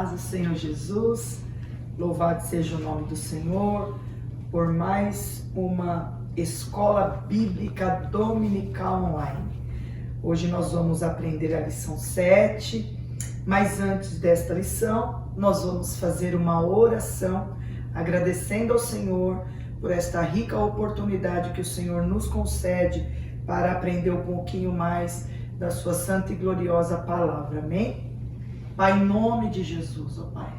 paz do Senhor Jesus, louvado seja o nome do Senhor, por mais uma escola bíblica dominical online. Hoje nós vamos aprender a lição 7, mas antes desta lição, nós vamos fazer uma oração, agradecendo ao Senhor por esta rica oportunidade que o Senhor nos concede para aprender um pouquinho mais da sua santa e gloriosa palavra, amém? Pai, em nome de Jesus, ó Pai,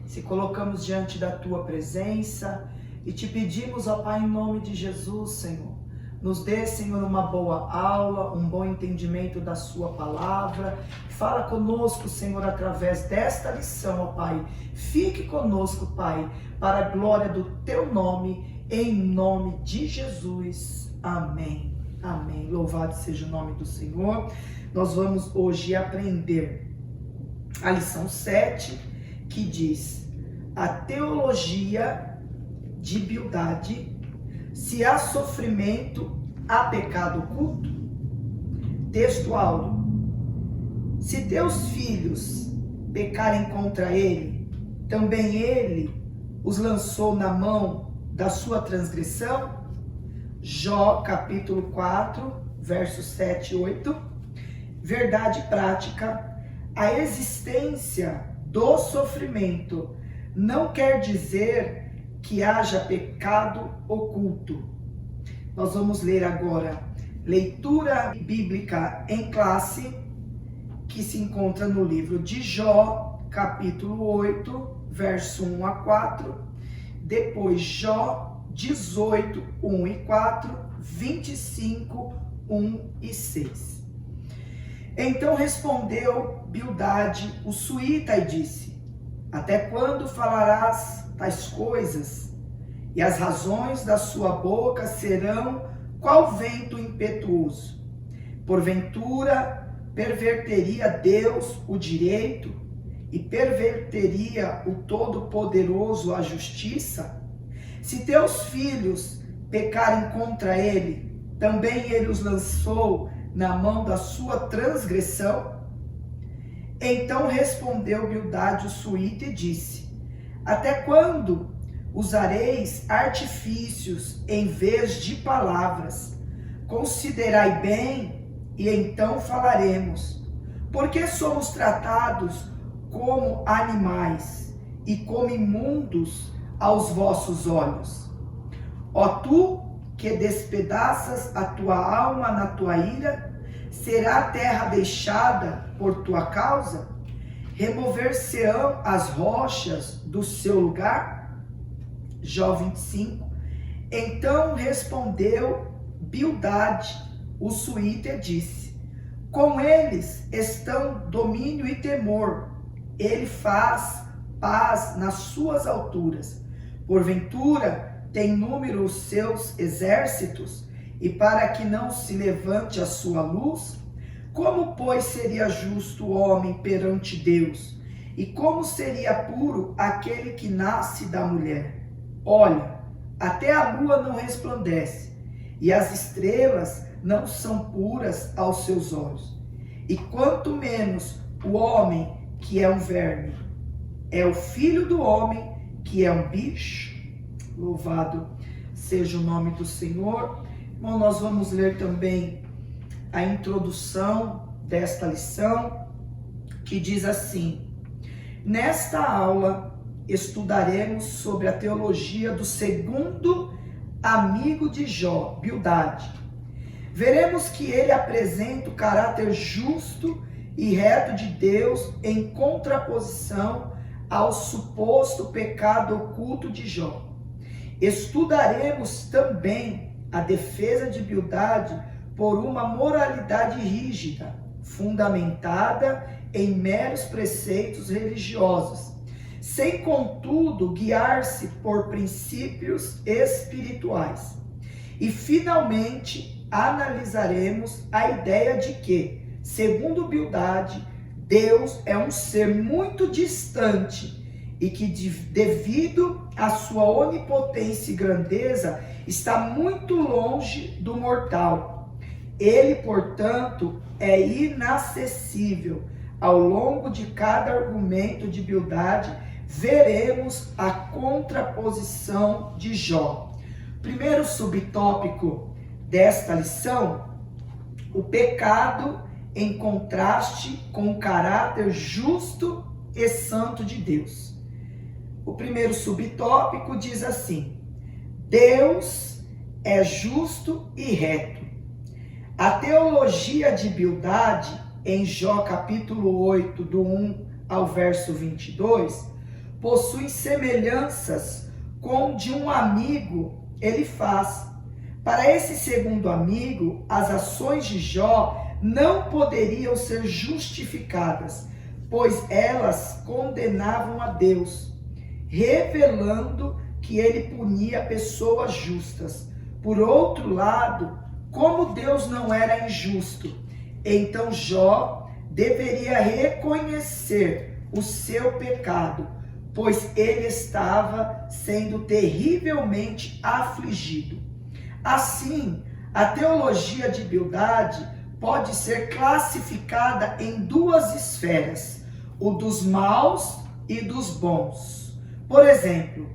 se colocamos diante da Tua presença e te pedimos, ó Pai, em nome de Jesus, Senhor, nos dê, Senhor, uma boa aula, um bom entendimento da Sua palavra. Fala conosco, Senhor, através desta lição, ó Pai. Fique conosco, Pai, para a glória do Teu nome, em nome de Jesus. Amém. Amém. Louvado seja o nome do Senhor. Nós vamos hoje aprender a lição 7, que diz: a teologia de Bildade, se há sofrimento, há pecado oculto? Texto áureo: se teus filhos pecarem contra ele, também ele os lançou na mão da sua transgressão? Jó, capítulo 4, versos 7 e 8. Verdade prática: a existência do sofrimento não quer dizer que haja pecado oculto. Nós vamos ler agora leitura bíblica em classe, que se encontra no livro de Jó, capítulo 8, verso 1 a 4, depois Jó 18, 1 e 4, 25, 1 e 6. Então respondeu Bildade o suíta e disse: até quando falarás tais coisas? E as razões da sua boca serão qual vento impetuoso? Porventura perverteria Deus o direito e perverteria o Todo-Poderoso a justiça? Se teus filhos pecarem contra ele, também ele os lançou na mão da sua transgressão? Então respondeu Bildade o suíta e disse: até quando usareis artifícios em vez de palavras? Considerai bem e então falaremos. Porque somos tratados como animais e como imundos aos vossos olhos? Ó tu que despedaças a tua alma na tua ira, será a terra deixada por tua causa? Remover-se-ão as rochas do seu lugar? Jó 25. Então respondeu Bildade o suíta e disse: com eles estão domínio e temor, ele faz paz nas suas alturas. Porventura tem número os seus exércitos, e para que não se levante a sua luz? Como, pois, seria justo o homem perante Deus? E como seria puro aquele que nasce da mulher? Olha, até a lua não resplandece, e as estrelas não são puras aos seus olhos. E quanto menos o homem, que é um verme, é o filho do homem, que é um bicho. Louvado seja o nome do Senhor. Bom, nós vamos ler também a introdução desta lição, que diz assim: nesta aula estudaremos sobre a teologia do segundo amigo de Jó, Bildade. Veremos que ele apresenta o caráter justo e reto de Deus em contraposição ao suposto pecado oculto de Jó. Estudaremos também a defesa de Bildade por uma moralidade rígida, fundamentada em meros preceitos religiosos, sem contudo guiar-se por princípios espirituais. E finalmente analisaremos a ideia de que, segundo Bildade, Deus é um ser muito distante e que, devido à sua onipotência e grandeza, está muito longe do mortal. Ele, portanto, é inacessível ao longo de cada argumento de Bildade, veremos a contraposição de Jó. Primeiro subtópico desta lição, o pecado em contraste com o caráter justo e santo de Deus. O primeiro subtópico diz assim: Deus é justo e reto. A teologia de Bildade, em Jó capítulo 8, do 1 ao verso 22, possui semelhanças com de um amigo Elifaz. Para esse segundo amigo, as ações de Jó não poderiam ser justificadas, pois elas condenavam a Deus, revelando que ele punia pessoas justas. Por outro lado, como Deus não era injusto, então Jó deveria reconhecer o seu pecado, pois ele estava sendo terrivelmente afligido. Assim, a teologia de Bildade pode ser classificada em duas esferas, o dos maus e dos bons. Por exemplo,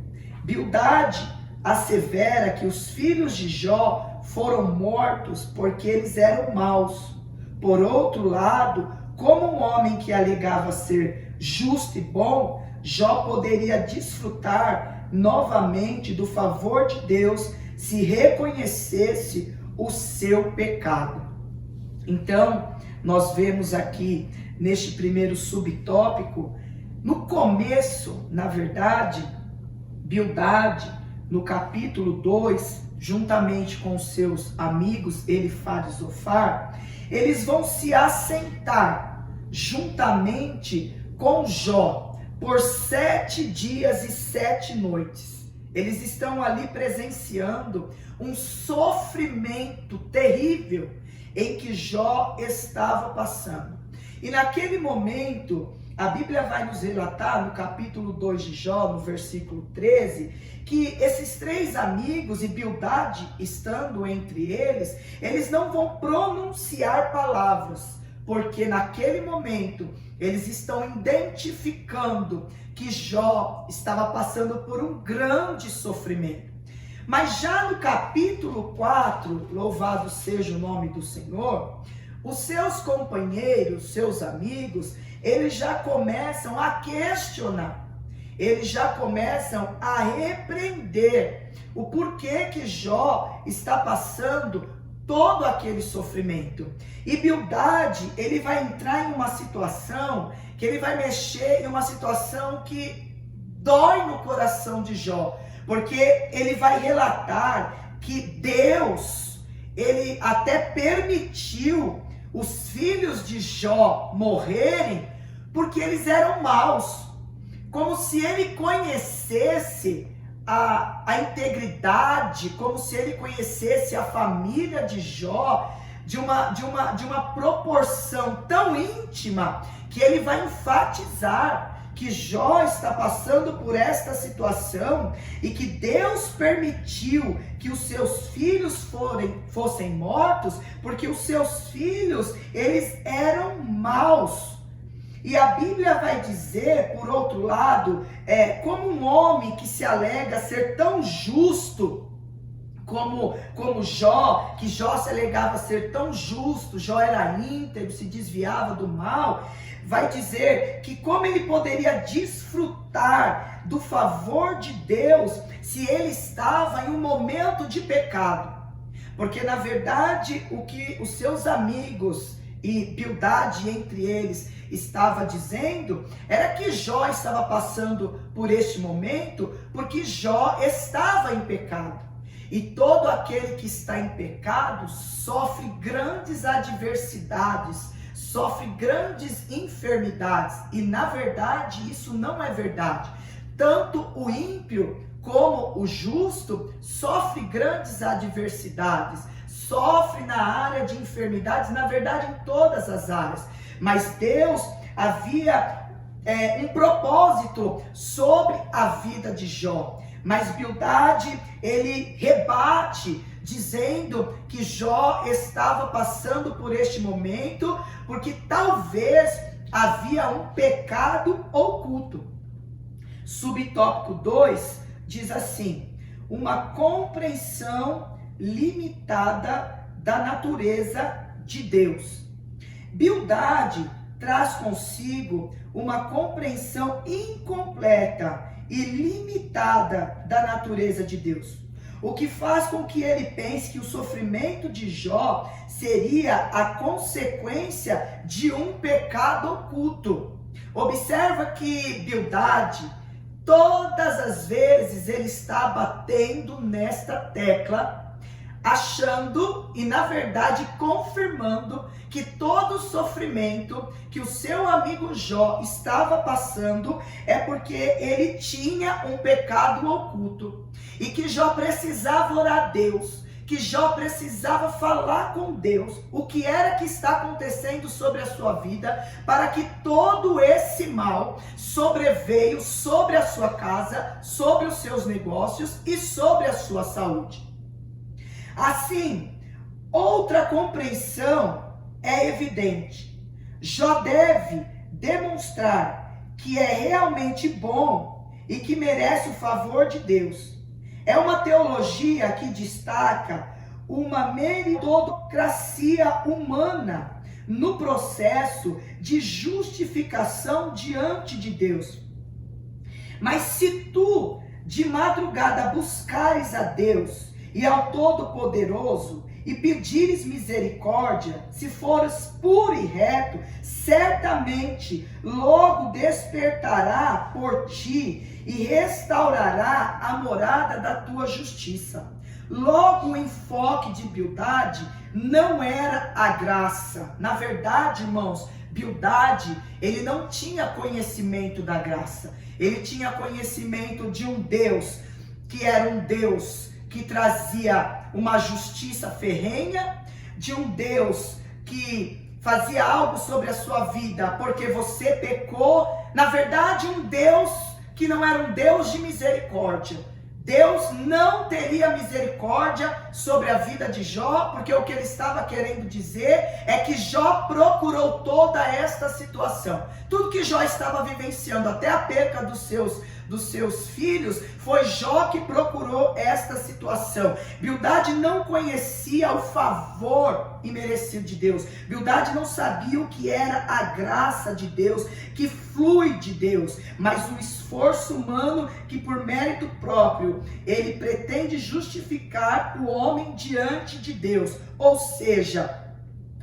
Bildade assevera que os filhos de Jó foram mortos porque eles eram maus. Por outro lado, como um homem que alegava ser justo e bom, Jó poderia desfrutar novamente do favor de Deus se reconhecesse o seu pecado. Então, nós vemos aqui neste primeiro subtópico, no começo, na verdade, Bildade, no capítulo 2, juntamente com seus amigos Elifaz e Zofar, eles vão se assentar juntamente com Jó por 7 dias e 7 noites. Eles estão ali presenciando um sofrimento terrível em que Jó estava passando. E naquele momento, a Bíblia vai nos relatar no capítulo 2 de Jó, no versículo 13, que esses 3 amigos e Bildade estando entre eles, eles não vão pronunciar palavras, porque naquele momento eles estão identificando que Jó estava passando por um grande sofrimento. Mas já no capítulo 4, louvado seja o nome do Senhor, os seus companheiros, seus amigos, eles já começam a questionar, eles já começam a repreender o porquê que Jó está passando todo aquele sofrimento. E Bildade, ele vai entrar em uma situação, que ele vai mexer em uma situação que dói no coração de Jó, porque ele vai relatar que Deus, ele até permitiu os filhos de Jó morrerem, porque eles eram maus, como se ele conhecesse a integridade, como se ele conhecesse a família de Jó de uma proporção tão íntima, que ele vai enfatizar que Jó está passando por esta situação e que Deus permitiu que os seus filhos fossem mortos, porque os seus filhos, eles eram maus. E a Bíblia vai dizer, por outro lado, como um homem que se alega ser tão justo como Jó, que Jó se alegava ser tão justo, Jó era íntegro, se desviava do mal, vai dizer que como ele poderia desfrutar do favor de Deus se ele estava em um momento de pecado. Porque na verdade o que os seus amigos e Bildade entre eles estava dizendo era que Jó estava passando por este momento porque Jó estava em pecado. E todo aquele que está em pecado sofre grandes adversidades, sofre grandes enfermidades. E na verdade isso não é verdade. Tanto o ímpio como o justo sofre grandes adversidades, sofre na área de enfermidades, na verdade em todas as áreas. Mas Deus havia um propósito sobre a vida de Jó. Mas Bildade, ele rebate, dizendo que Jó estava passando por este momento, porque talvez havia um pecado oculto. Subtópico 2 diz assim: uma compreensão limitada da natureza de Deus. Bildade traz consigo uma compreensão incompleta e limitada da natureza de Deus, o que faz com que ele pense que o sofrimento de Jó seria a consequência de um pecado oculto. Observa que Bildade, todas as vezes ele está batendo nesta tecla, achando e na verdade confirmando que todo o sofrimento que o seu amigo Jó estava passando é porque ele tinha um pecado oculto e que Jó precisava orar a Deus, que Jó precisava falar com Deus o que era que está acontecendo sobre a sua vida, para que todo esse mal sobreveio sobre a sua casa, sobre os seus negócios e sobre a sua saúde. Assim, outra compreensão é evidente. Jó deve demonstrar que é realmente bom e que merece o favor de Deus. É uma teologia que destaca uma meritocracia humana no processo de justificação diante de Deus. Mas se tu de madrugada buscares a Deus e ao Todo-Poderoso e pedires misericórdia, se fores puro e reto, certamente logo despertará por ti e restaurará a morada da tua justiça. Logo, o enfoque de Bildade não era a graça. Na verdade, irmãos, Bildade, ele não tinha conhecimento da graça. Ele tinha conhecimento de um Deus, que era um Deus que trazia uma justiça ferrenha, de um Deus que fazia algo sobre a sua vida porque você pecou. Na verdade, um Deus que não era um Deus de misericórdia. Deus não teria misericórdia sobre a vida de Jó, porque o que ele estava querendo dizer é que Jó procurou toda esta situação. Tudo que Jó estava vivenciando, até a perca dos seus filhos, foi Jó que procurou esta situação. Bildade não conhecia o favor imerecido de Deus. Bildade não sabia o que era a graça de Deus, que flui de Deus, mas o esforço humano que por mérito próprio ele pretende justificar o homem diante de Deus. Ou seja,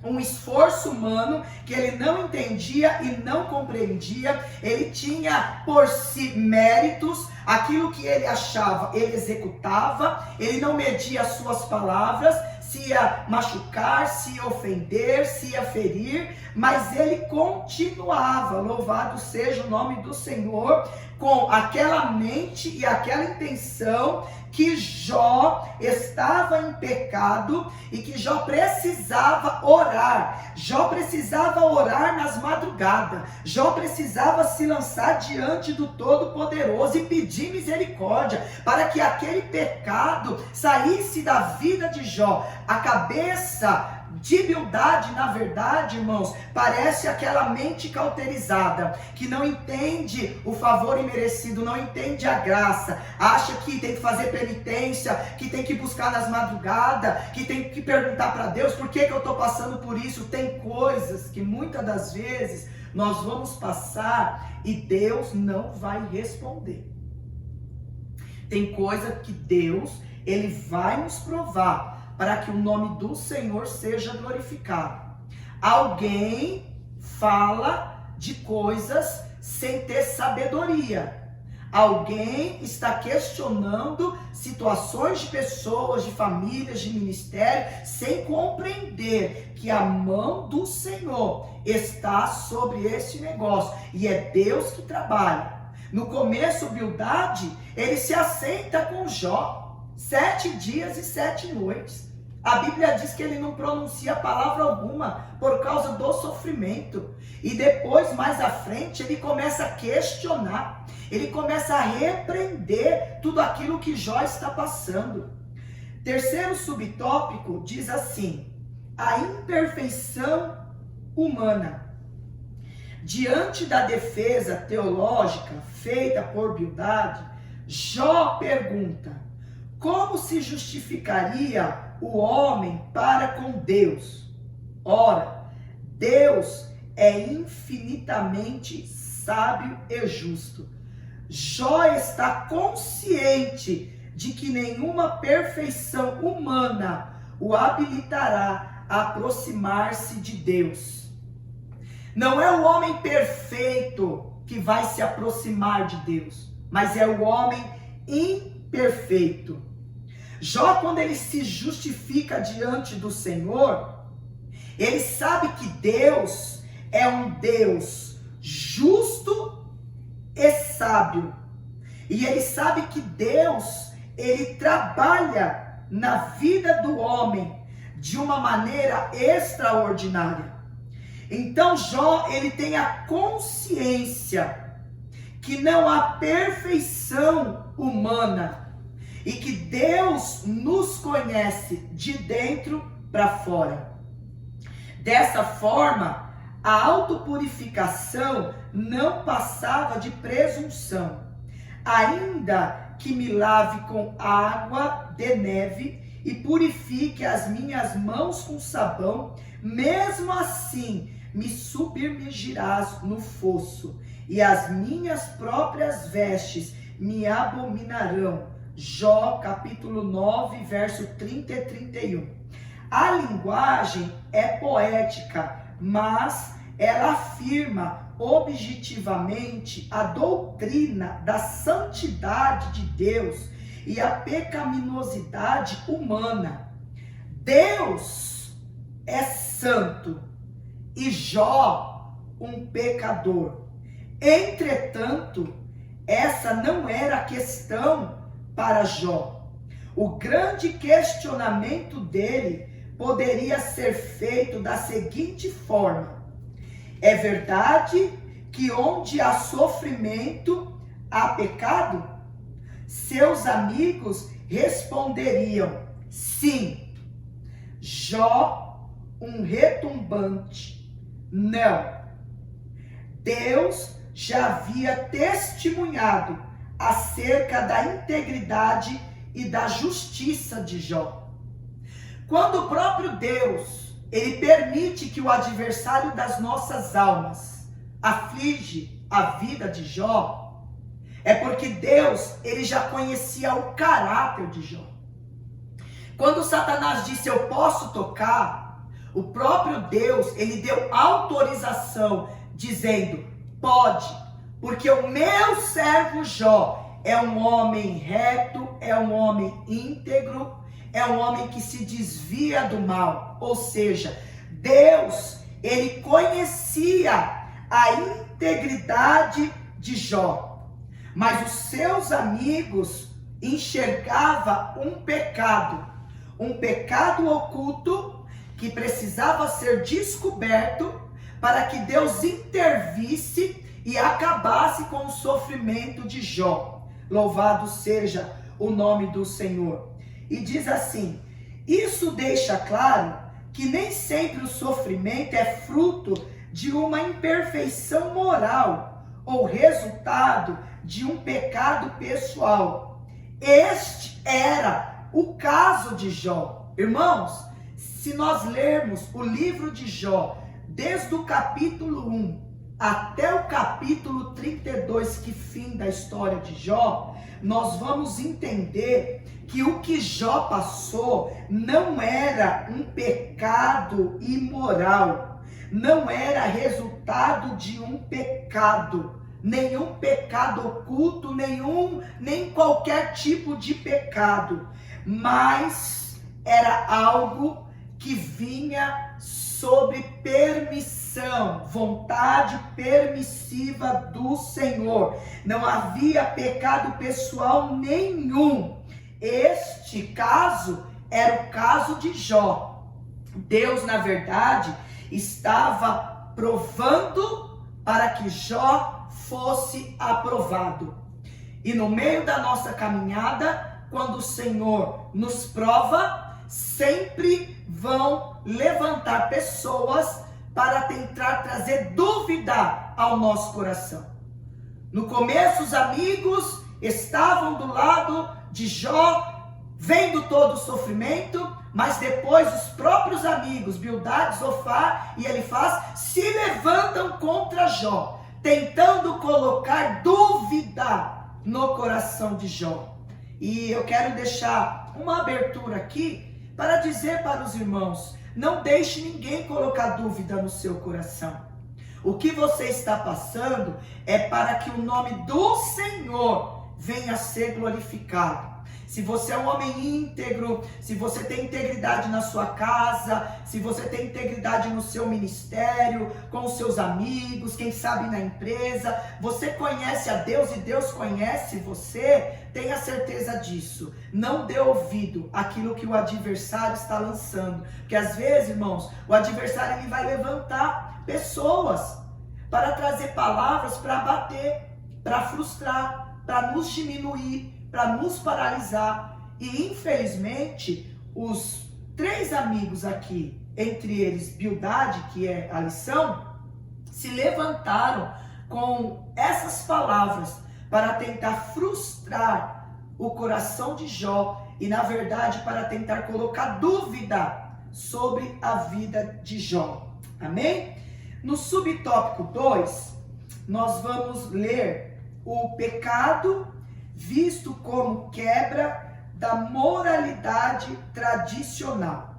um esforço humano que ele não entendia e não compreendia. Ele tinha por si méritos, aquilo que ele achava, ele executava, ele não media as suas palavras, se ia machucar, se ia ofender, se ia ferir, mas ele continuava, louvado seja o nome do Senhor, com aquela mente e aquela intenção que Jó estava em pecado e que Jó precisava orar. Jó precisava orar nas madrugadas. Jó precisava se lançar diante do Todo-Poderoso e pedir misericórdia para que aquele pecado saísse da vida de Jó. A cabeça de Bildade, na verdade, irmãos, parece aquela mente cauterizada, que não entende o favor imerecido, não entende a graça, acha que tem que fazer penitência, que tem que buscar nas madrugadas, que tem que perguntar para Deus, por que eu estou passando por isso? Tem coisas que muitas das vezes nós vamos passar e Deus não vai responder. Tem coisa que Deus, ele vai nos provar, para que o nome do Senhor seja glorificado. Alguém fala de coisas sem ter sabedoria. Alguém está questionando situações de pessoas, de famílias, de ministério, sem compreender que a mão do Senhor está sobre esse negócio. E é Deus que trabalha. No começo, Bildade, ele se assenta com Jó. 7 dias e 7 noites. A Bíblia diz que ele não pronuncia palavra alguma por causa do sofrimento. E depois, mais à frente, ele começa a questionar. Ele começa a repreender tudo aquilo que Jó está passando. Terceiro subtópico diz assim: a imperfeição humana. Diante da defesa teológica feita por Bildade, Jó pergunta: como se justificaria o homem para com Deus? Ora, Deus é infinitamente sábio e justo. Jó está consciente de que nenhuma perfeição humana o habilitará a aproximar-se de Deus. Não é o homem perfeito que vai se aproximar de Deus, mas é o homem imperfeito. Jó, quando ele se justifica diante do Senhor, ele sabe que Deus é um Deus justo e sábio. E ele sabe que Deus, ele trabalha na vida do homem de uma maneira extraordinária. Então Jó, ele tem a consciência que não há perfeição humana e que Deus nos conhece de dentro para fora. Dessa forma, a autopurificação não passava de presunção. Ainda que me lave com água de neve e purifique as minhas mãos com sabão, mesmo assim me submergirás no fosso, e as minhas próprias vestes me abominarão. Jó capítulo 9, verso 30 e 31. A linguagem é poética, mas ela afirma objetivamente a doutrina da santidade de Deus e a pecaminosidade humana. Deus é santo e Jó um pecador. Entretanto, essa não era a questão para Jó. O grande questionamento dele poderia ser feito da seguinte forma: é verdade que onde há sofrimento, há pecado? Seus amigos responderiam: sim. Jó, um retumbante: não. Deus já havia testemunhado acerca da integridade e da justiça de Jó. Quando o próprio Deus, ele permite que o adversário das nossas almas aflige a vida de Jó, é porque Deus, ele já conhecia o caráter de Jó. Quando Satanás disse: eu posso tocar, o próprio Deus, ele deu autorização, dizendo: pode, porque o meu servo Jó é um homem reto, é um homem íntegro, é um homem que se desvia do mal. Ou seja, Deus, ele conhecia a integridade de Jó, mas os seus amigos enxergavam um pecado oculto que precisava ser descoberto para que Deus intervisse e acabasse com o sofrimento de Jó. Louvado seja o nome do Senhor. E diz assim: isso deixa claro que nem sempre o sofrimento é fruto de uma imperfeição moral ou resultado de um pecado pessoal. Este era o caso de Jó. Irmãos, se nós lermos o livro de Jó, desde o capítulo 1 até o capítulo 32, que finda a história de Jó, nós vamos entender que o que Jó passou não era um pecado imoral, não era resultado de um pecado, nenhum pecado oculto, nem qualquer tipo de pecado, mas era algo que vinha sobre permissão, vontade permissiva do Senhor. Não havia pecado pessoal nenhum. Este caso era o caso de Jó. Deus, na verdade, estava provando para que Jó fosse aprovado. E no meio da nossa caminhada, quando o Senhor nos prova, sempre vão levantar pessoas para tentar trazer dúvida ao nosso coração. No começo, os amigos estavam do lado de Jó, vendo todo o sofrimento, mas depois os próprios amigos, Bildade, Zofar e Elifaz, se levantam contra Jó, tentando colocar dúvida no coração de Jó. E eu quero deixar uma abertura aqui para dizer para os irmãos: não deixe ninguém colocar dúvida no seu coração. O que você está passando é para que o nome do Senhor venha a ser glorificado. Se você é um homem íntegro, se você tem integridade na sua casa, se você tem integridade no seu ministério, com os seus amigos, quem sabe na empresa, você conhece a Deus e Deus conhece você, tenha certeza disso. Não dê ouvido àquilo que o adversário está lançando. Porque às vezes, irmãos, o adversário ele vai levantar pessoas para trazer palavras para abater, para frustrar, para nos diminuir, para nos paralisar. E infelizmente, os 3 amigos aqui, entre eles Bildade, que é a lição, se levantaram com essas palavras para tentar frustrar o coração de Jó e, na verdade, para tentar colocar dúvida sobre a vida de Jó. Amém? No subtópico 2, nós vamos ler o pecado visto como quebra da moralidade tradicional.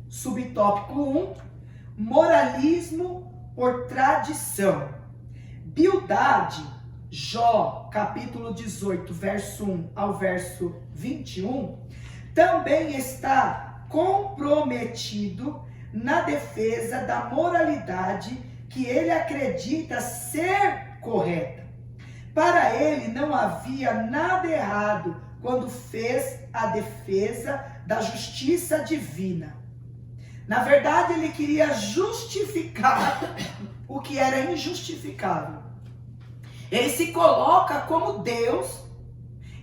Subtópico 1, moralismo por tradição. Bildade, Jó, capítulo 18, verso 1 ao verso 21, também está comprometido na defesa da moralidade que ele acredita ser correta. Para ele não havia nada errado quando fez a defesa da justiça divina. Na verdade, ele queria justificar o que era injustificável. Ele se coloca como Deus,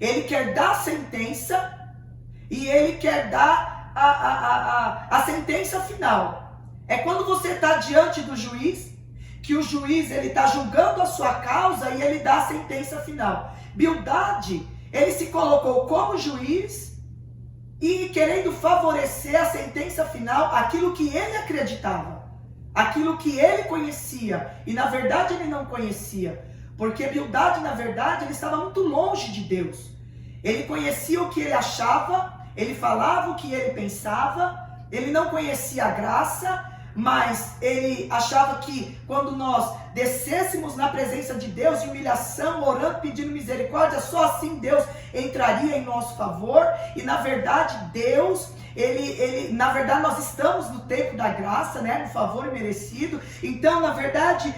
ele quer dar sentença e ele quer dar a sentença final. É quando você está diante do juiz, que o juiz ele está julgando a sua causa e ele dá a sentença final. Bildade, ele se colocou como juiz e querendo favorecer a sentença final, aquilo que ele acreditava, aquilo que ele conhecia, e na verdade ele não conhecia, porque Bildade, na verdade, ele estava muito longe de Deus. Ele conhecia o que ele achava, ele falava o que ele pensava, ele não conhecia a graça, mas ele achava que quando nós descêssemos na presença de Deus, em humilhação, orando, pedindo misericórdia, só assim Deus entraria em nosso favor. E na verdade Deus, na verdade nós estamos no tempo da graça, né, no favor imerecido. Então na verdade,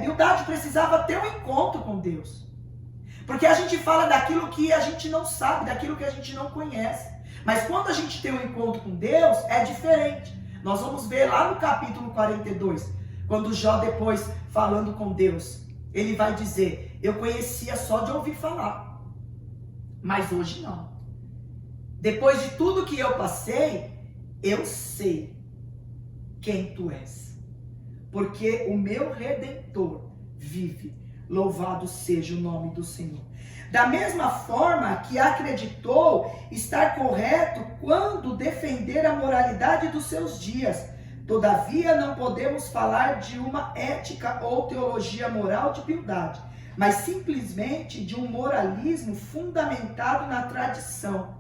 Bildade precisava ter um encontro com Deus, porque a gente fala daquilo que a gente não sabe, daquilo que a gente não conhece. Mas quando a gente tem um encontro com Deus, é diferente. Nós vamos ver lá no capítulo 42, quando Jó, depois falando com Deus, ele vai dizer: eu conhecia só de ouvir falar, mas hoje não. Depois de tudo que eu passei, eu sei quem tu és, porque o meu Redentor vive. Louvado seja o nome do Senhor. Da mesma forma que acreditou estar correto quando defender a moralidade dos seus dias, todavia não podemos falar de uma ética ou teologia moral de Bildade, mas simplesmente de um moralismo fundamentado na tradição.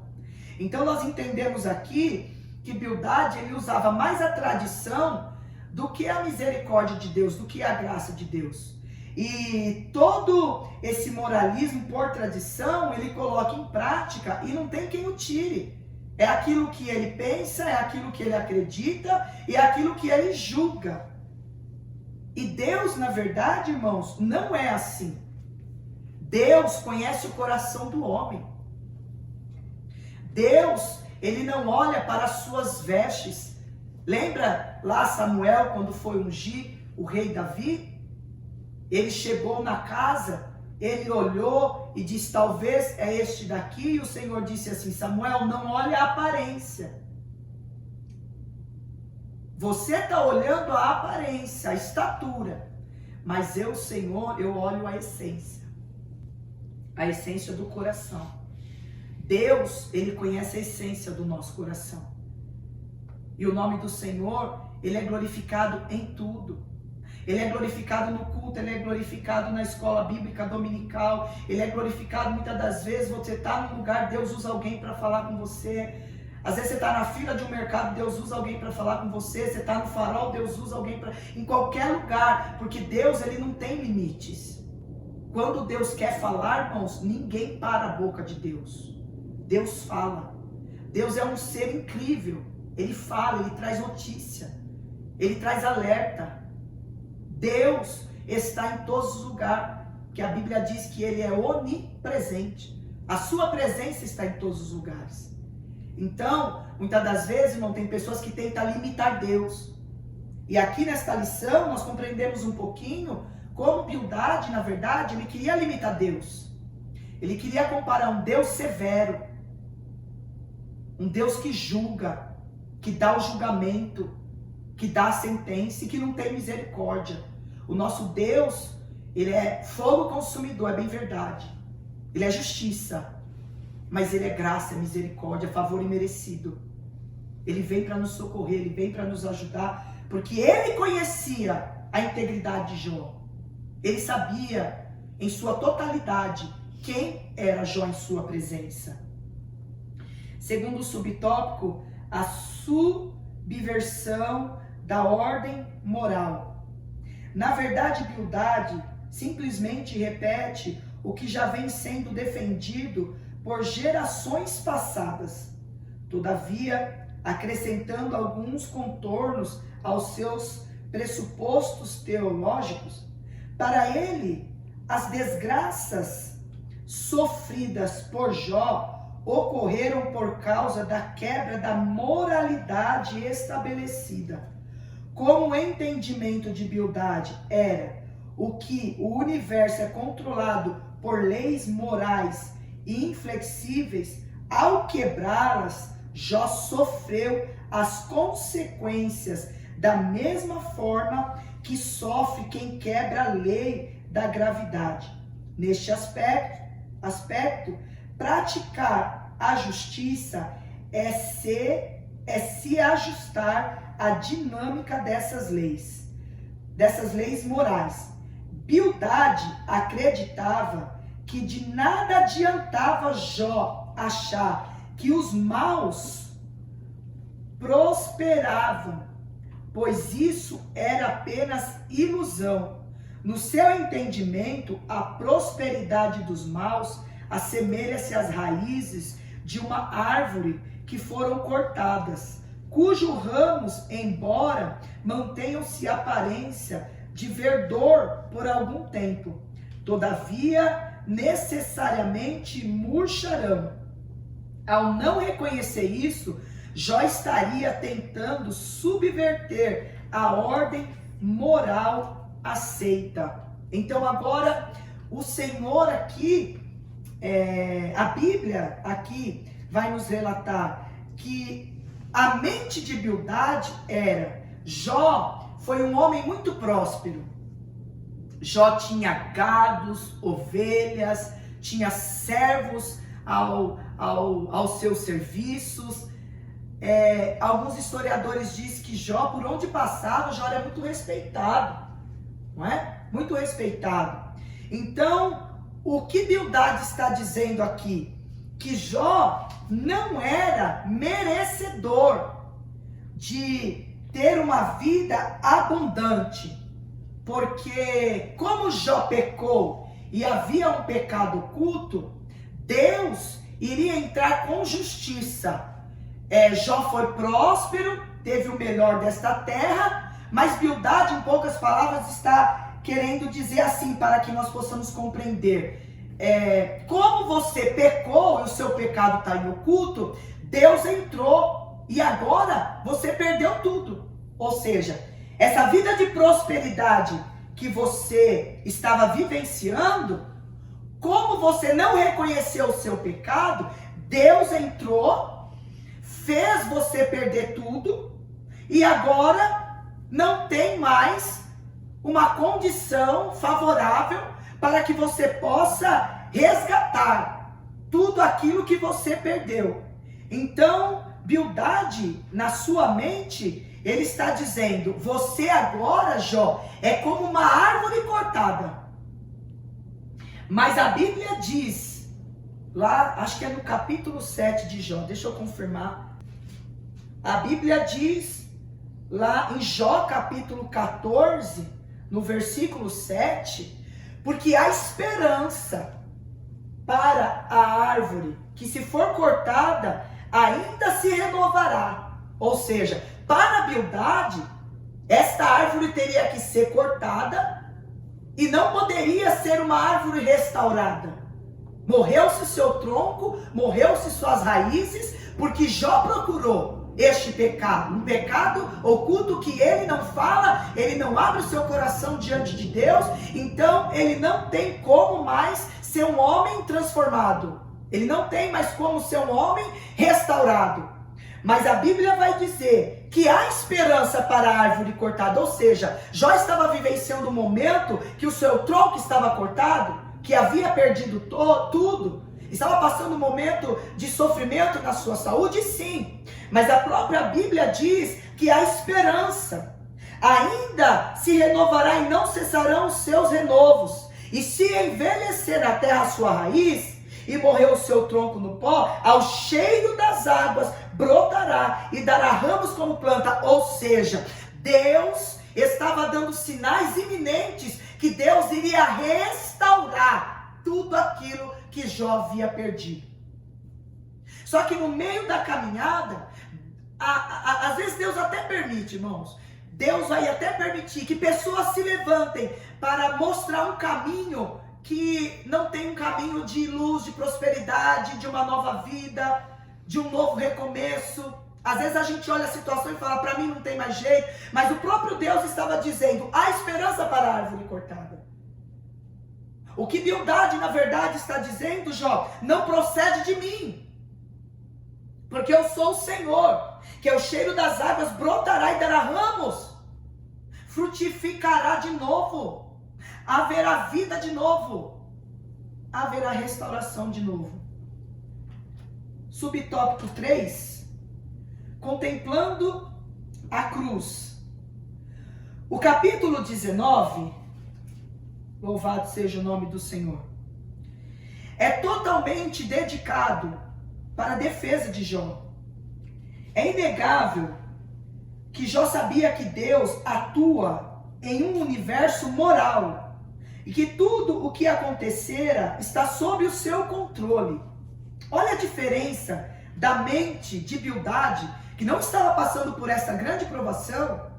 Então nós entendemos aqui que Bildade ele usava mais a tradição do que a misericórdia de Deus, do que a graça de Deus. E todo esse moralismo por tradição, ele coloca em prática e não tem quem o tire. É aquilo que ele pensa, é aquilo que ele acredita e é aquilo que ele julga. E Deus, na verdade, irmãos, não é assim. Deus conhece o coração do homem. Deus, ele não olha para as suas vestes. Lembra lá Samuel, quando foi ungir o rei Davi? Ele chegou na casa, ele olhou e disse: talvez é este daqui. E o Senhor disse assim: Samuel, não olhe a aparência. Você está olhando a aparência, a estatura, mas eu, Senhor, eu olho a essência do coração. Deus, Ele conhece a essência do nosso coração. E o nome do Senhor, Ele é glorificado em tudo. Ele é glorificado no culto, Ele é glorificado na escola bíblica dominical, Ele é glorificado muitas das vezes. Você está num lugar, Deus usa alguém para falar com você. Às vezes você está na fila de um mercado, Deus usa alguém para falar com você. Você está no farol, Deus usa alguém para... Em qualquer lugar, porque Deus, Ele não tem limites. Quando Deus quer falar, irmãos, ninguém para a boca de Deus. Deus fala. Deus é um ser incrível. Ele fala, Ele traz notícia. Ele traz alerta. Deus está em todos os lugares. Que a Bíblia diz que Ele é onipresente. A sua presença está em todos os lugares. Então, muitas das vezes, irmão, tem pessoas que tentam limitar Deus. E aqui nesta lição, nós compreendemos um pouquinho como Bildade, na verdade, ele queria limitar Deus. Ele queria comparar um Deus severo, um Deus que julga, que dá o julgamento, que dá a sentença e que não tem misericórdia. O nosso Deus, Ele é fogo consumidor, é bem verdade. Ele é justiça. Mas Ele é graça, é misericórdia, favor imerecido. Ele vem para nos socorrer, Ele vem para nos ajudar, porque Ele conhecia a integridade de Jó. Ele sabia, em sua totalidade, quem era Jó em sua presença. Segundo o subtópico, a subversão da ordem moral. Na verdade, Bildade simplesmente repete o que já vem sendo defendido por gerações passadas, todavia acrescentando alguns contornos aos seus pressupostos teológicos. Para ele, as desgraças sofridas por Jó ocorreram por causa da quebra da moralidade estabelecida. Como o entendimento de Bildade era o que o universo é controlado por leis morais e inflexíveis, ao quebrá-las, Jó sofreu as consequências da mesma forma que sofre quem quebra a lei da gravidade. Neste aspecto, praticar a justiça é se ajustar à dinâmica dessas leis morais. Bildade acreditava que de nada adiantava Jó achar que os maus prosperavam, pois isso era apenas ilusão. No seu entendimento, a prosperidade dos maus assemelha-se às raízes de uma árvore que foram cortadas, cujos ramos, embora mantenham-se aparência de verdor por algum tempo, todavia necessariamente murcharão. Ao não reconhecer isso, Jó estaria tentando subverter a ordem moral aceita. Então agora o Senhor aqui, a Bíblia aqui vai nos relatar que a mente de Bildade era: Jó foi um homem muito próspero. Jó tinha gados, ovelhas, tinha servos aos seus serviços. Alguns historiadores dizem que Jó, por onde passava, Jó era muito respeitado, não é? Muito respeitado. Então, o que Bildade está dizendo aqui? Que Jó não era merecedor de ter uma vida abundante, porque como Jó pecou e havia um pecado oculto, Deus iria entrar com justiça. Jó foi próspero, teve o melhor desta terra, mas Bildade, em poucas palavras, está querendo dizer assim, para que nós possamos compreender. Como você pecou e o seu pecado está em oculto, Deus entrou e agora você perdeu tudo. Ou seja, essa vida de prosperidade que você estava vivenciando, como você não reconheceu o seu pecado, Deus entrou, fez você perder tudo, e agora não tem mais uma condição favorável para que você possa resgatar tudo aquilo que você perdeu. Então, Bildade, na sua mente, ele está dizendo: você agora, Jó, é como uma árvore cortada. Mas a Bíblia diz, lá, acho que é no capítulo 7 de Jó, deixa eu confirmar. A Bíblia diz, lá em Jó capítulo 14, no versículo 7, porque há esperança para a árvore, que se for cortada, ainda se renovará. Ou seja, para a Bildade, esta árvore teria que ser cortada e não poderia ser uma árvore restaurada. Morreu-se seu tronco, morreu-se suas raízes, porque Jó procurou este pecado, um pecado oculto que ele não fala, ele não abre o seu coração diante de Deus, então ele não tem como mais ser um homem transformado, ele não tem mais como ser um homem restaurado. Mas a Bíblia vai dizer que há esperança para a árvore cortada, ou seja, Jó estava vivenciando um momento que o seu tronco estava cortado, que havia perdido tudo, estava passando um momento de sofrimento na sua saúde, sim, mas a própria Bíblia diz que há esperança, ainda se renovará e não cessarão os seus renovos, e se envelhecer na terra a sua raiz, e morreu o seu tronco no pó, ao cheiro das águas brotará e dará ramos como planta. Ou seja, Deus estava dando sinais iminentes que Deus iria restaurar tudo aquilo que Jó havia perdido. Só que no meio da caminhada, às vezes Deus até permite, irmãos, Deus vai até permitir que pessoas se levantem para mostrar um caminho que não tem um caminho de luz, de prosperidade, de uma nova vida, de um novo recomeço. Às vezes a gente olha a situação e fala: para mim não tem mais jeito, mas o próprio Deus estava dizendo: há esperança para a árvore cortada. O que Bildade na verdade está dizendo, Jó, não procede de mim, porque eu sou o Senhor, que é o cheiro das águas brotará e dará ramos, frutificará de novo, haverá vida de novo, haverá restauração de novo. Subtópico 3, contemplando a cruz. O capítulo 19, louvado seja o nome do Senhor, é totalmente dedicado para a defesa de Jó. É inegável que Jó sabia que Deus atua em um universo moral e que tudo o que acontecera está sob o seu controle. Olha a diferença da mente de Bildade, que não estava passando por essa grande provação,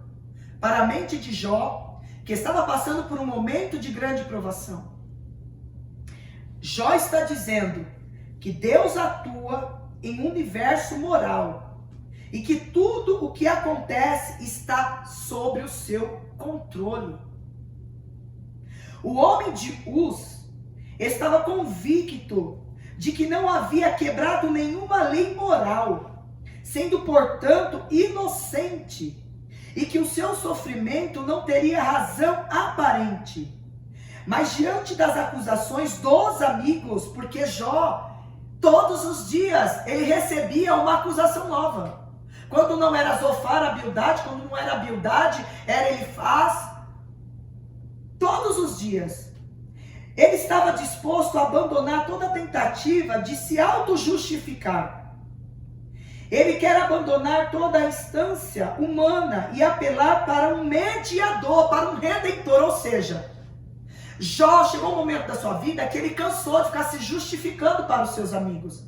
para a mente de Jó, que estava passando por um momento de grande provação. Jó está dizendo que Deus atua em um universo moral e que tudo o que acontece está sob o seu controle. O homem de Uz estava convicto de que não havia quebrado nenhuma lei moral, sendo, portanto, inocente, e que o seu sofrimento não teria razão aparente. Mas diante das acusações dos amigos, porque Jó, todos os dias, ele recebia uma acusação nova. Quando não era Zofar a Bildade, quando não era Bildade, era Elifaz. Todos os dias. Ele estava disposto a abandonar toda tentativa de se auto-justificar. Ele quer abandonar toda a instância humana e apelar para um mediador, para um redentor. Ou seja, Jó chegou um momento da sua vida que ele cansou de ficar se justificando para os seus amigos.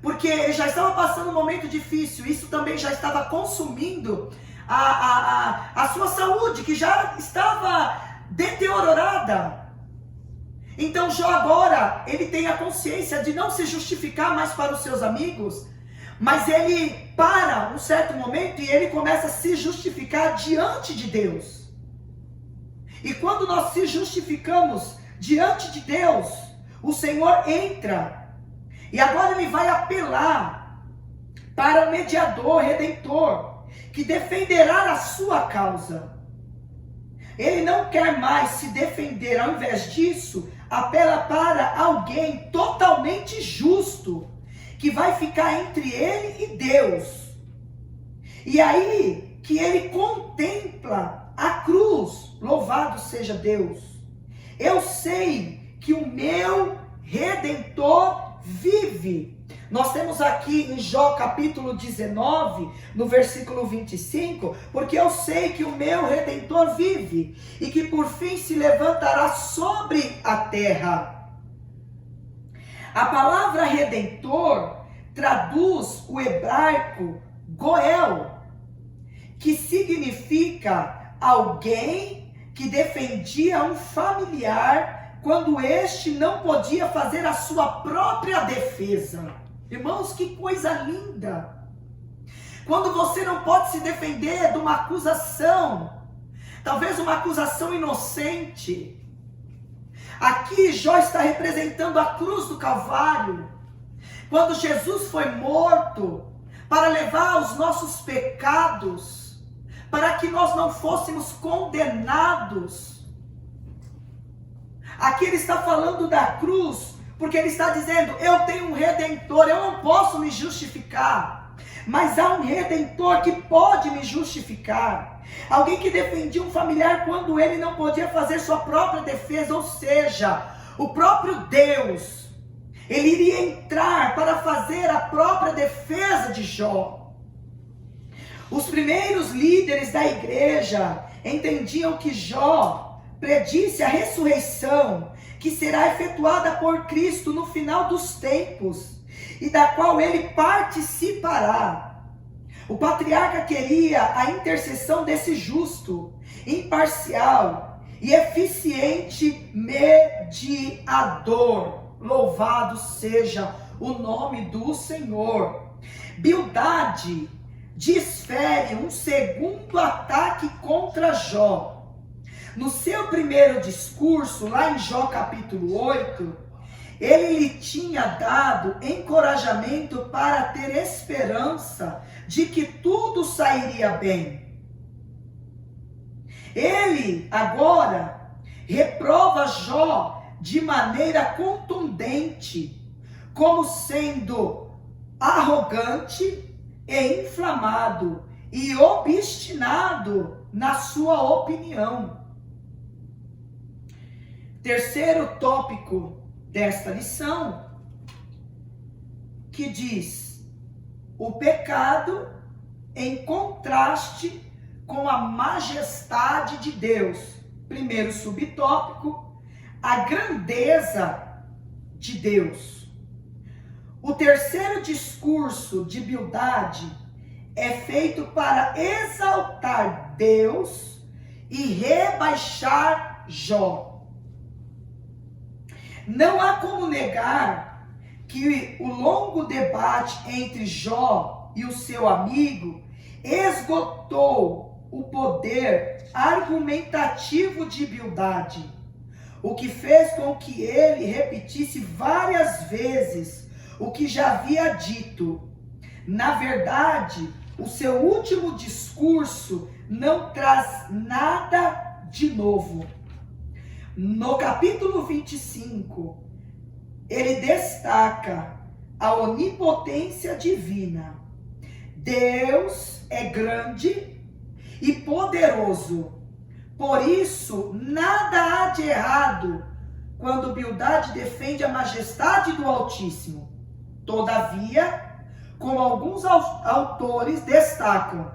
Porque ele já estava passando um momento difícil, isso também já estava consumindo a sua saúde, que já estava deteriorada. Então Jó agora, ele tem a consciência de não se justificar mais para os seus amigos, mas ele para um certo momento e ele começa a se justificar diante de Deus. E quando nós se justificamos diante de Deus, o Senhor entra, e agora ele vai apelar para o mediador, redentor. que defenderá a sua causa. Ele não quer mais se defender, ao invés disso, apela para alguém totalmente justo, que vai ficar entre ele e Deus. E aí que ele contempla a cruz, louvado seja Deus. Eu sei que o meu Redentor vive. Nós temos aqui em Jó capítulo 19, no versículo 25, porque eu sei que o meu Redentor vive, e que por fim se levantará sobre a terra. A palavra Redentor traduz o hebraico Goel, que significa alguém que defendia um familiar quando este não podia fazer a sua própria defesa. Irmãos, que coisa linda! Quando você não pode se defender de uma acusação, talvez uma acusação inocente. Aqui Jó está representando a cruz do Calvário, quando Jesus foi morto para levar os nossos pecados, para que nós não fôssemos condenados. Aqui ele está falando da cruz, porque ele está dizendo, eu tenho um Redentor, eu não posso me justificar, mas há um Redentor que pode me justificar. Alguém que defendia um familiar quando ele não podia fazer sua própria defesa, ou seja, o próprio Deus, ele iria entrar para fazer a própria defesa de Jó. Os primeiros líderes da igreja entendiam que Jó predisse a ressurreição que será efetuada por Cristo no final dos tempos, e da qual ele participará. O patriarca queria a intercessão desse justo, imparcial e eficiente mediador. Louvado seja o nome do Senhor. Bildade desfere um segundo ataque contra Jó. No seu primeiro discurso, lá em Jó capítulo 8, ele lhe tinha dado encorajamento para ter esperança de que tudo sairia bem. Ele agora reprova Jó de maneira contundente, como sendo arrogante e inflamado e obstinado na sua opinião. Terceiro tópico desta lição, que diz o pecado em contraste com a majestade de Deus. Primeiro subtópico, a grandeza de Deus. O terceiro discurso de Bildade é feito para exaltar Deus e rebaixar Jó. Não há como negar que o longo debate entre Jó e o seu amigo esgotou o poder argumentativo de Bildade, o que fez com que ele repetisse várias vezes o que já havia dito. Na verdade, o seu último discurso não traz nada de novo. No capítulo 25, ele destaca a onipotência divina. Deus é grande e poderoso. Por isso, nada há de errado quando Bildade defende a majestade do Altíssimo. Todavia, como alguns autores destacam,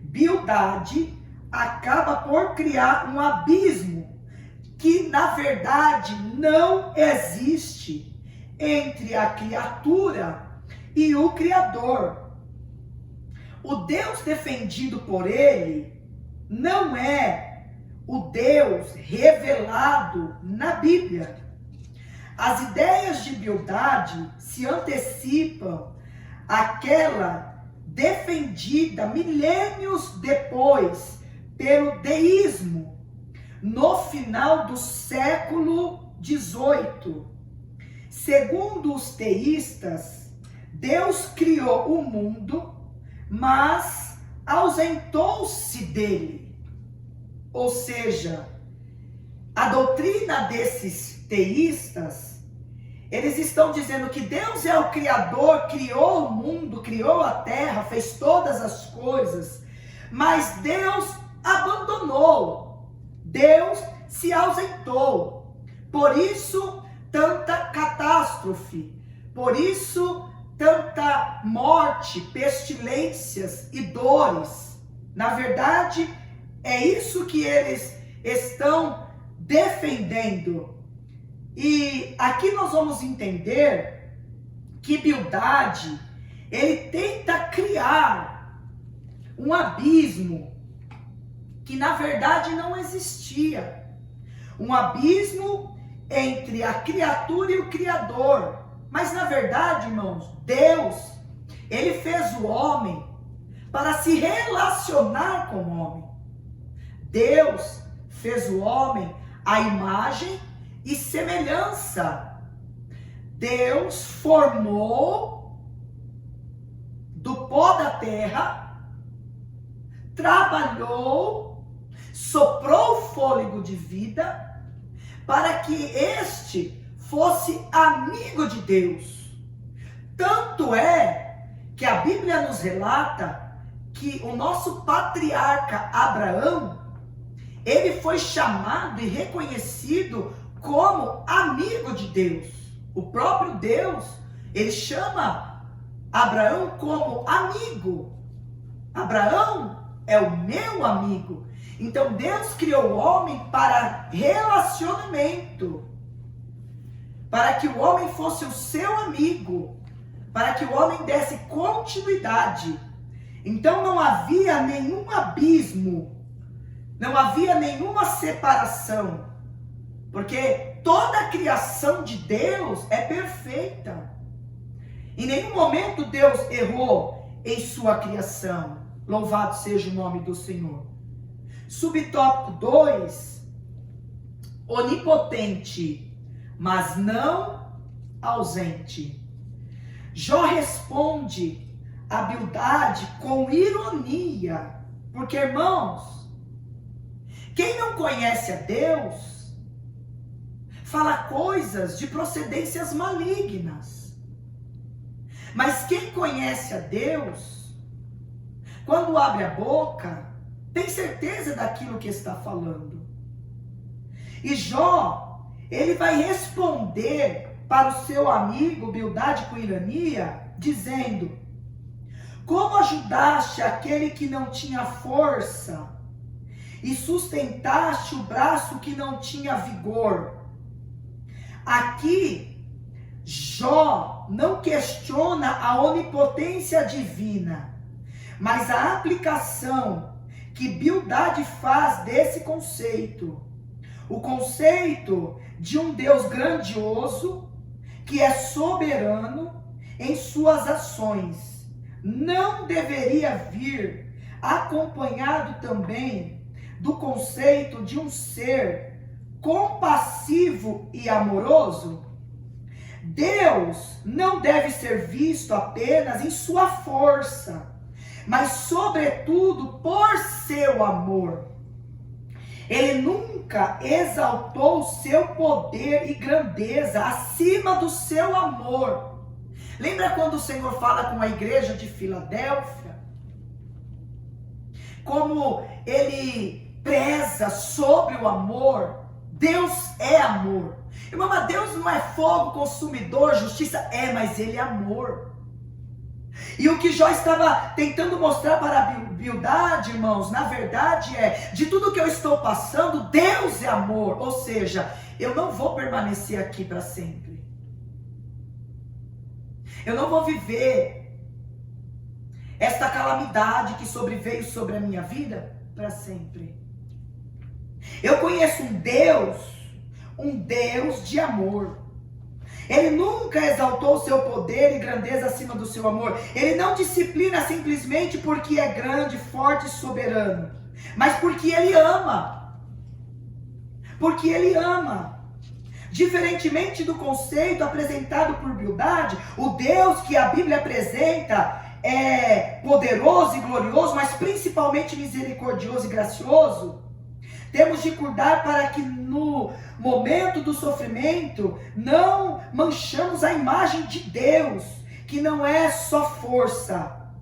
Bildade acaba por criar um abismo que na verdade não existe entre a criatura e o Criador. O Deus defendido por ele não é o Deus revelado na Bíblia. As ideias de Bildade se antecipam àquela defendida milênios depois pelo deísmo, no final do século XVIII. Segundo os teístas, Deus criou o mundo, mas ausentou-se dele. Ou seja, a doutrina desses teístas, eles estão dizendo que Deus é o Criador, criou o mundo, criou a terra, fez todas as coisas, mas Deus abandonou, Deus se ausentou. Por isso, tanta catástrofe, por isso, tanta morte, pestilências e dores. Na verdade, é isso que eles estão defendendo. E aqui nós vamos entender que Bildade, ele tenta criar um abismo que na verdade não existia. Um abismo entre a criatura e o Criador. Mas na verdade, irmãos, Deus, ele fez o homem para se relacionar com o homem. Deus fez o homem à imagem e semelhança. Deus formou do pó da terra, trabalhou, soprou o fôlego de vida para que este fosse amigo de Deus. Tanto é que a Bíblia nos relata que o nosso patriarca Abraão, ele foi chamado e reconhecido como amigo de Deus. O próprio Deus, ele chama Abraão como amigo. Abraão é o meu amigo. Então Deus criou o homem para relacionamento, para que o homem fosse o seu amigo, para que o homem desse continuidade. Então não havia nenhum abismo, não havia nenhuma separação, porque toda a criação de Deus é perfeita. Em nenhum momento Deus errou em sua criação. Louvado seja o nome do Senhor. Subtópico 2, onipotente, mas não ausente. Jó responde a Bildade com ironia, porque, irmãos, quem não conhece a Deus fala coisas de procedências malignas. Mas quem conhece a Deus, quando abre a boca, tem certeza daquilo que está falando. E Jó, ele vai responder para o seu amigo Bildade com ironia, dizendo: como ajudaste aquele que não tinha força, e sustentaste o braço que não tinha vigor. Aqui, Jó não questiona a onipotência divina, mas a aplicação que Bildade faz desse conceito. O conceito de um Deus grandioso, que é soberano em suas ações, não deveria vir acompanhado também do conceito de um ser compassivo e amoroso? Deus não deve ser visto apenas em sua força, mas sobretudo por seu amor. Ele nunca exaltou seu poder e grandeza acima do seu amor. Lembra quando o Senhor fala com a igreja de Filadélfia? Como ele preza sobre o amor. Deus é amor. Irmão, mas Deus não é fogo consumidor, justiça? É, mas ele é amor. E o que Jó estava tentando mostrar para a Bildade, irmãos, na verdade é, de tudo que eu estou passando, Deus é amor. Ou seja, eu não vou permanecer aqui para sempre. Eu não vou viver esta calamidade que sobreveio sobre a minha vida para sempre. Eu conheço um Deus de amor. Ele nunca exaltou seu poder e grandeza acima do seu amor. Ele não disciplina simplesmente porque é grande, forte e soberano, mas porque ele ama. Porque ele ama. Diferentemente do conceito apresentado por Bildade, o Deus que a Bíblia apresenta é poderoso e glorioso, mas principalmente misericordioso e gracioso, temos de cuidar para que no momento do sofrimento não manchamos a imagem de Deus, que não é só força,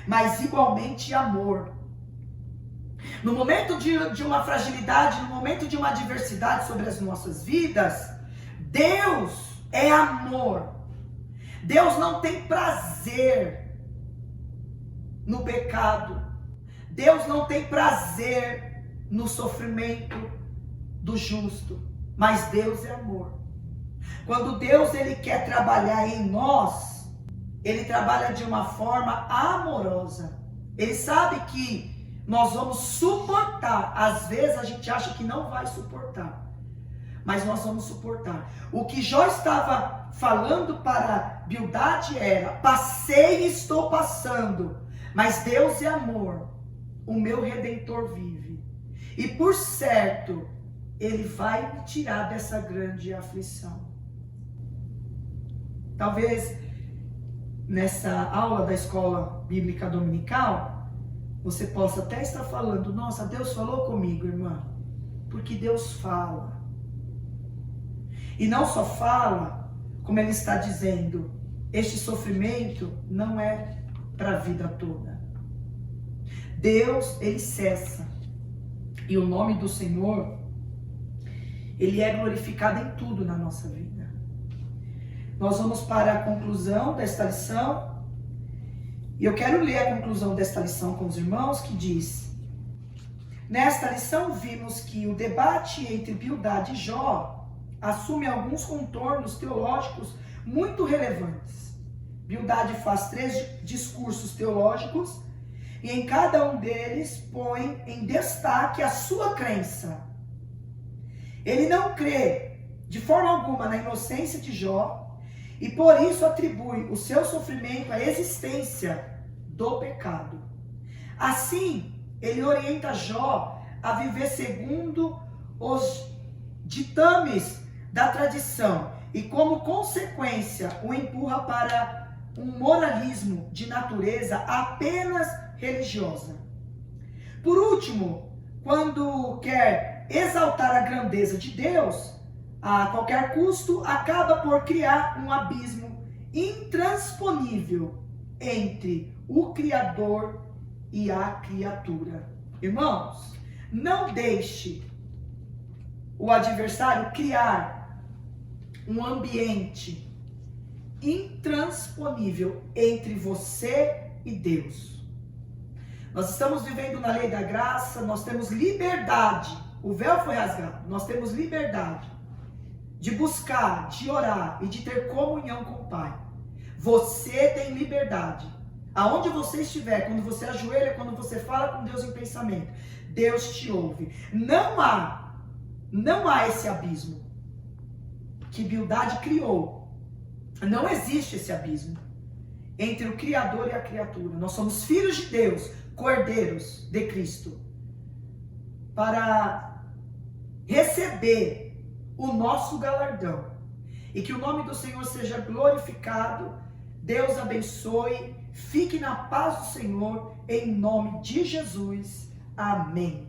mas igualmente amor. No momento de uma fragilidade, no momento de uma adversidade sobre as nossas vidas, Deus é amor. Deus não tem prazer no pecado. Deus não tem prazer no sofrimento do justo. Mas Deus é amor. Quando Deus ele quer trabalhar em nós, Ele trabalha de uma forma amorosa. Ele sabe que nós vamos suportar. Às vezes a gente acha que não vai suportar, mas nós vamos suportar. O que Jó estava falando para Bildade era: passei e estou passando, mas Deus é amor, o meu Redentor vive, e por certo Ele vai me tirar dessa grande aflição. Talvez nessa aula da escola bíblica dominical você possa até estar falando: nossa, Deus falou comigo, irmã. Porque Deus fala. E não só fala, como Ele está dizendo, este sofrimento não é para a vida toda. Deus, Ele cessa. E o nome do Senhor, Ele é glorificado em tudo na nossa vida. Nós vamos para a conclusão desta lição. E eu quero ler a conclusão desta lição com os irmãos, que diz: nesta lição vimos que o debate entre Bildade e Jó assume alguns contornos teológicos muito relevantes. Bildade faz 3 discursos teológicos e em cada um deles põe em destaque a sua crença. Ele não crê de forma alguma na inocência de Jó, e por isso atribui o seu sofrimento à existência do pecado. Assim, ele orienta Jó a viver segundo os ditames da tradição e, como consequência, o empurra para um moralismo de natureza apenas religiosa. Por último, quando quer exaltar a grandeza de Deus, a qualquer custo, acaba por criar um abismo intransponível entre o Criador e a criatura. Irmãos, não deixe o adversário criar um ambiente intransponível entre você e Deus. Nós estamos vivendo na lei da graça, nós temos liberdade, o véu foi rasgado, nós temos liberdade de buscar, de orar e de ter comunhão com o Pai. Você tem liberdade. Aonde você estiver, quando você ajoelha, quando você fala com Deus em pensamento, Deus te ouve. Não há esse abismo que Bildade criou. Não existe esse abismo entre o Criador e a criatura. Nós somos filhos de Deus, cordeiros de Cristo, para receber o nosso galardão. E que o nome do Senhor seja glorificado. Deus abençoe. Fique na paz do Senhor, em nome de Jesus. Amém.